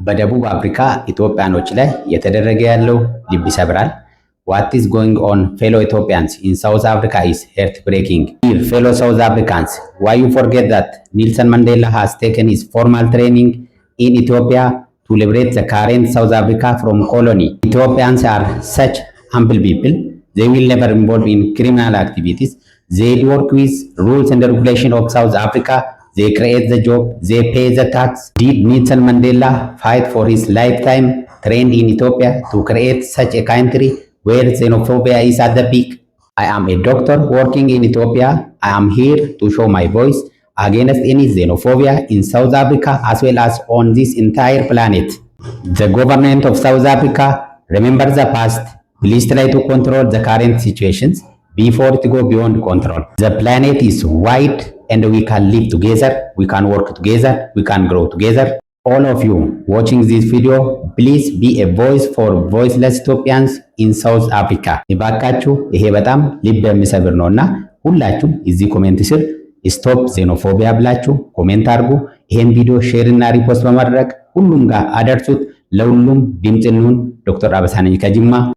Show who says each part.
Speaker 1: በደቡብ አፍሪካ ኢትዮጵያኖች ላይ የተደረገ ያለው ልብ ይሰብራል። What is going on, fellow Ethiopians in South Africa is heartbreaking. Dear fellow South Africans, why you forget that Nelson Mandela has taken his formal training in Ethiopia to liberate the current South Africa from colony. Ethiopians are such humble people. They will never involve in criminal activities. They work with rules and regulation of South Africa. They create the job. They pay the tax. Did Nelson Mandela fight for his lifetime trained in Ethiopia to create such a country where xenophobia is at the peak? I am a doctor working in Ethiopia. I am here to show my voice against any xenophobia in South Africa as well as on this entire planet. The government of South Africa, remember the past. Please try to control the current situations before it go beyond control. The planet is wide and we can live together, we can work together, we can grow together. All of you watching this video, please be a voice for voiceless Ethiopians in South Africa. እባካችሁ ይሄ በጣም ልብ የሚሰብር ነውና ሁላችሁም እዚህ ኮሜንት ስር ስቶፕ ዜኖፎቢያ ብላችሁ ኮሜንት አድርጉ። ይሄን ቪዲዮ ሼር እና ሪፖስት በማድረግ ሁሉም ጋር አደርሱት። ለሁሉም ድምጽ እንሁን። ዶክተር አበሳ ነኝ ከጅማ።